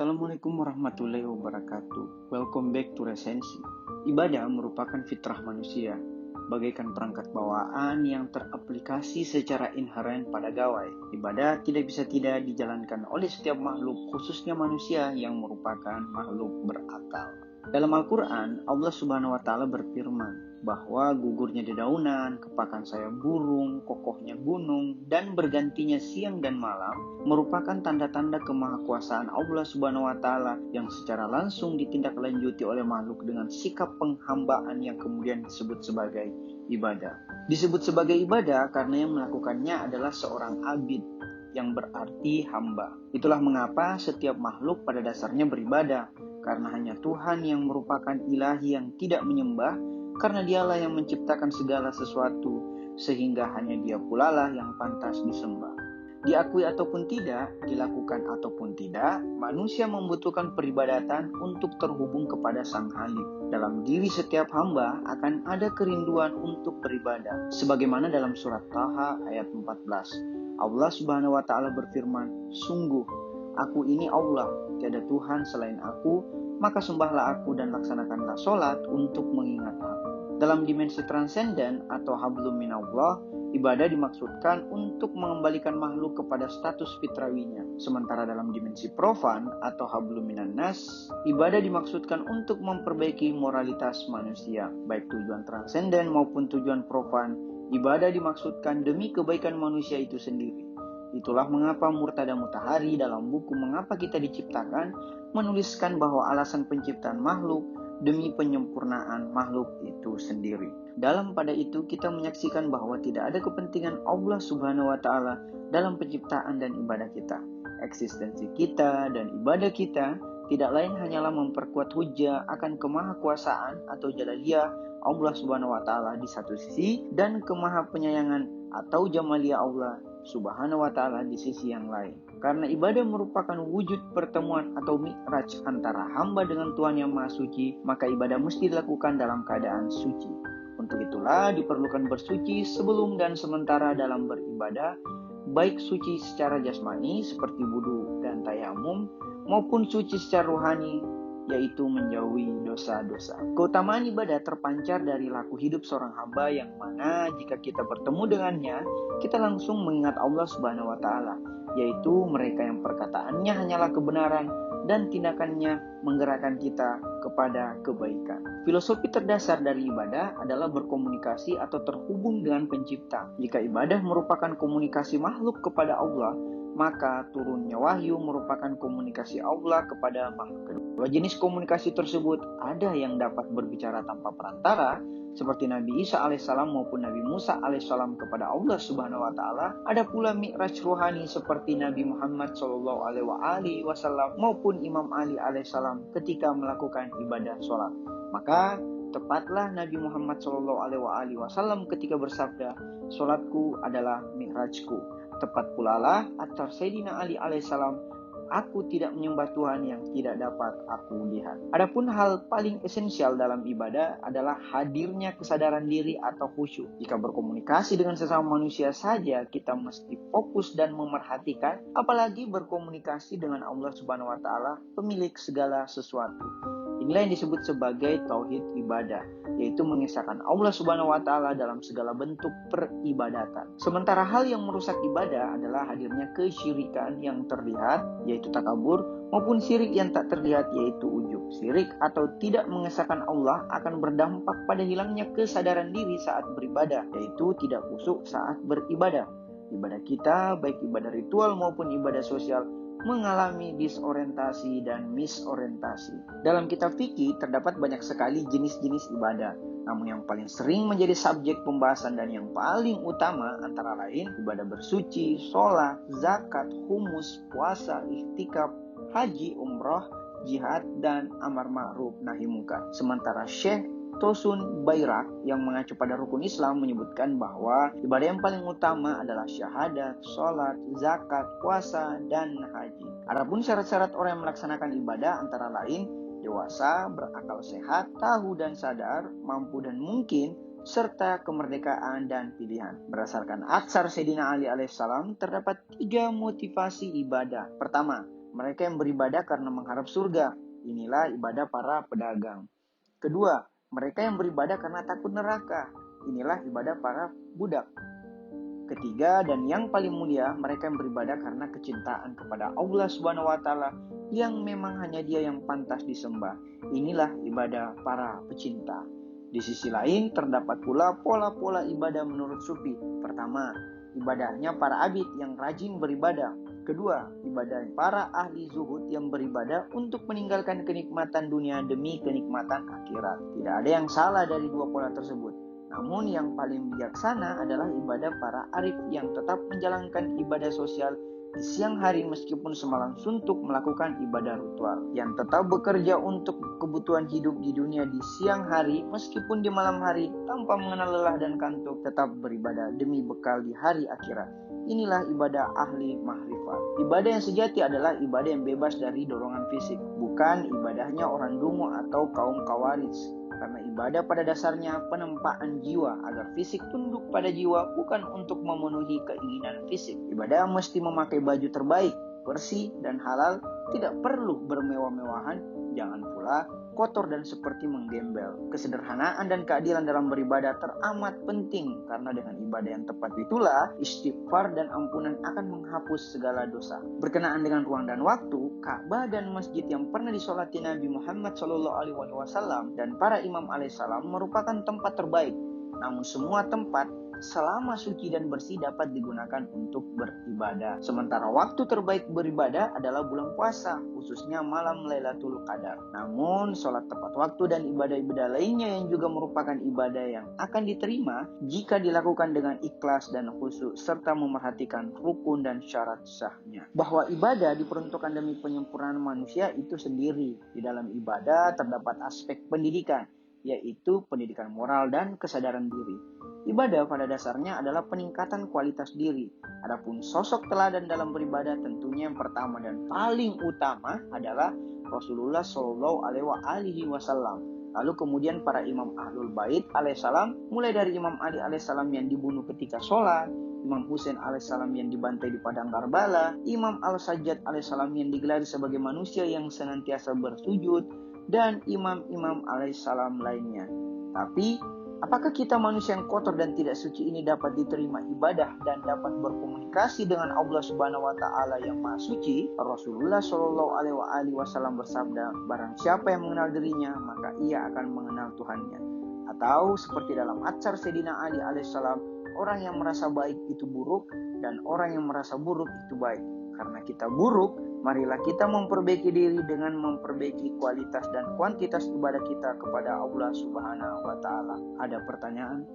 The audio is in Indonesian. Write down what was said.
Assalamualaikum warahmatullahi wabarakatuh. Welcome back to Resensi. Ibadah merupakan fitrah manusia, bagaikan perangkat bawaan yang teraplikasi secara inheren pada gawai. Ibadah tidak bisa tidak dijalankan oleh setiap makhluk, khususnya manusia yang merupakan makhluk berakal. Dalam Al-Quran, Allah Subhanahu wa Ta'ala berfirman bahwa gugurnya dedaunan, kepakan sayap burung, kokohnya gunung, dan bergantinya siang dan malam merupakan tanda-tanda kemahakuasaan Allah Subhanahu wa Ta'ala yang secara langsung ditindaklanjuti oleh makhluk dengan sikap penghambaan yang kemudian disebut sebagai ibadah. Disebut sebagai ibadah karena yang melakukannya adalah seorang abid, yang berarti hamba. Itulah mengapa setiap makhluk pada dasarnya beribadah, karena hanya Tuhan yang merupakan ilahi yang tidak menyembah, karena dialah yang menciptakan segala sesuatu, sehingga hanya dia pula lah yang pantas disembah. Diakui ataupun tidak, dilakukan ataupun tidak, manusia membutuhkan peribadatan untuk terhubung kepada Sang Halik. Dalam diri setiap hamba akan ada kerinduan untuk beribadah. Sebagaimana dalam surat Taha ayat 14, Allah Subhanahu wa Ta'ala berfirman, "Sungguh, Aku ini Allah, tiada Tuhan selain Aku, maka sembahlah Aku dan laksanakanlah sholat untuk mengingat Aku." Dalam dimensi transenden atau hablum minallah, ibadah dimaksudkan untuk mengembalikan makhluk kepada status fitrawinya. Sementara dalam dimensi profan atau hablum minannas, ibadah dimaksudkan untuk memperbaiki moralitas manusia. Baik tujuan transenden maupun tujuan profan, ibadah dimaksudkan demi kebaikan manusia itu sendiri. Itulah mengapa Murtada Mutahari dalam buku Mengapa Kita Diciptakan menuliskan bahwa alasan penciptaan makhluk demi penyempurnaan makhluk itu sendiri. Dalam pada itu kita menyaksikan bahwa tidak ada kepentingan Allah Subhanahu wa Ta'ala dalam penciptaan dan ibadah kita. Eksistensi kita dan ibadah kita tidak lain hanyalah memperkuat hujah akan kemahakuasaan atau jalaliyah Allah Subhanahu wa Ta'ala di satu sisi dan kemahapenyayangan atau jamaliyah Allah Subhanahu wa Ta'ala di sisi yang lain. Karena ibadah merupakan wujud pertemuan atau mi'raj antara hamba dengan Tuhan yang Maha Suci, maka ibadah mesti dilakukan dalam keadaan suci. Untuk itulah diperlukan bersuci sebelum dan sementara dalam beribadah, baik suci secara jasmani seperti wudu dan tayamum, maupun suci secara rohani, yaitu menjauhi dosa-dosa. Keutamaan ibadah terpancar dari laku hidup seorang hamba yang mana jika kita bertemu dengannya, kita langsung mengingat Allah Subhanahu wa Ta'ala, yaitu mereka yang perkataannya hanyalah kebenaran dan tindakannya menggerakkan kita kepada kebaikan. Filosofi terdasar dari ibadah adalah berkomunikasi atau terhubung dengan pencipta. Jika ibadah merupakan komunikasi makhluk kepada Allah, maka turunnya wahyu merupakan komunikasi Allah kepada makhluk. Kedua jenis komunikasi tersebut ada yang dapat berbicara tanpa perantara, seperti Nabi Isa alaihissalam maupun Nabi Musa alaihissalam kepada Allah Subhanahu wa Ta'ala. Ada pula mi'raj rohani seperti Nabi Muhammad sallallahu alaihi wasallam maupun Imam Ali alaihissalam ketika melakukan ibadah sholat. Maka tepatlah Nabi Muhammad sallallahu alaihi wasallam ketika bersabda, "Sholatku adalah mi'rajku." Tepat pula lah atar Sayyidina Ali alaihissalam, "Aku tidak menyembah Tuhan yang tidak dapat aku lihat." Adapun hal paling esensial dalam ibadah adalah hadirnya kesadaran diri atau khusyuk. Jika berkomunikasi dengan sesama manusia saja kita mesti fokus dan memerhatikan, apalagi berkomunikasi dengan Allah Subhanahu wa Ta'ala, pemilik segala sesuatu. Inilah yang disebut sebagai tauhid ibadah, yaitu mengisahkan Allah Subhanahu wa Ta'ala dalam segala bentuk peribadatan. Sementara hal yang merusak ibadah adalah hadirnya kesyirikan yang terlihat, yaitu takabur, maupun syirik yang tak terlihat, yaitu ujub. Syirik atau tidak mengesahkan Allah akan berdampak pada hilangnya kesadaran diri saat beribadah, yaitu tidak khusyuk saat beribadah. Ibadah kita, baik ibadah ritual maupun ibadah sosial, mengalami disorientasi dan misorientasi. Dalam kitab fikih terdapat banyak sekali jenis-jenis ibadah, namun yang paling sering menjadi subjek pembahasan dan yang paling utama antara lain ibadah bersuci, sholat, zakat, humus, puasa, iktikaf, haji, umroh, jihad, dan amar ma'ruf nahi munkar. Sementara Syekh Tosun Bayrak yang mengacu pada rukun Islam menyebutkan bahwa ibadah yang paling utama adalah syahadat, sholat, zakat, puasa, dan haji. Adapun syarat-syarat orang yang melaksanakan ibadah antara lain dewasa, berakal sehat, tahu dan sadar, mampu dan mungkin, serta kemerdekaan dan pilihan. Berdasarkan atsar Sayyidina Ali alaihissalam terdapat 3 motivasi ibadah. Pertama, mereka yang beribadah karena mengharap surga. Inilah ibadah para pedagang. Kedua, mereka yang beribadah karena takut neraka. Inilah ibadah para budak. Ketiga, dan yang paling mulia, mereka yang beribadah karena kecintaan kepada Allah Subhanahu wa taala yang memang hanya Dia yang pantas disembah. Inilah ibadah para pecinta. Di sisi lain, terdapat pula pola-pola ibadah menurut Sufi. Pertama, ibadahnya para abid yang rajin beribadah. Kedua, ibadah para ahli zuhud yang beribadah untuk meninggalkan kenikmatan dunia demi kenikmatan akhirat. Tidak ada yang salah dari dua pola tersebut. Namun yang paling bijaksana adalah ibadah para arif yang tetap menjalankan ibadah sosial di siang hari meskipun semalam suntuk melakukan ibadah ritual. Yang tetap bekerja untuk kebutuhan hidup di dunia di siang hari meskipun di malam hari tanpa mengenal lelah dan kantuk, tetap beribadah demi bekal di hari akhirat. Inilah ibadah ahli mahrifat. Ibadah yang sejati adalah ibadah yang bebas dari dorongan fisik, bukan ibadahnya orang dungu atau kaum khawarij. Karena ibadah pada dasarnya penempaan jiwa agar fisik tunduk pada jiwa, bukan untuk memenuhi keinginan fisik. Ibadah mesti memakai baju terbaik, bersih dan halal, tidak perlu bermewah-mewahan, jangan pula kotor dan seperti menggembel. Kesederhanaan dan keadilan dalam beribadah teramat penting, karena dengan ibadah yang tepat itulah istighfar dan ampunan akan menghapus segala dosa. Berkenaan dengan ruang dan waktu, Ka'bah dan masjid yang pernah disolati Nabi Muhammad SAW dan para imam alaihissalam merupakan tempat terbaik. Namun semua tempat selama suci dan bersih dapat digunakan untuk beribadah. Sementara waktu terbaik beribadah adalah bulan puasa, khususnya malam Lailatul Qadar. Namun sholat tepat waktu dan ibadah-ibadah lainnya yang juga merupakan ibadah yang akan diterima jika dilakukan dengan ikhlas dan khusyuk serta memerhatikan rukun dan syarat sahnya. Bahwa ibadah diperuntukkan demi penyempurnaan manusia itu sendiri. Di dalam ibadah terdapat aspek pendidikan, yaitu pendidikan moral dan kesadaran diri. Ibadah pada dasarnya adalah peningkatan kualitas diri. Adapun sosok teladan dalam beribadah tentunya yang pertama dan paling utama adalah Rasulullah Shallallahu Alaihi Wasallam. Lalu kemudian para imam Ahlul Bait alaihissalam, mulai dari Imam Ali alaihissalam yang dibunuh ketika sholat, Imam Husain alaihissalam yang dibantai di padang Karbala, Imam Al-Sajjad alaihissalam yang digelar sebagai manusia yang senantiasa bersujud, dan imam-imam alaihissalam lainnya. Tapi apakah kita manusia yang kotor dan tidak suci ini dapat diterima ibadah dan dapat berkomunikasi dengan Allah Subhanahu wa taala yang Maha Suci? Rasulullah Shallallahu alaihi wasallam bersabda, barang siapa yang mengenal dirinya, maka ia akan mengenal Tuhannya. Atau seperti dalam atsar Sayyidina Ali alaihissalam, orang yang merasa baik itu buruk dan orang yang merasa buruk itu baik. Karena kita buruk, marilah kita memperbaiki diri dengan memperbaiki kualitas dan kuantitas ibadah kita kepada Allah Subhanahu wa taala. Ada pertanyaan?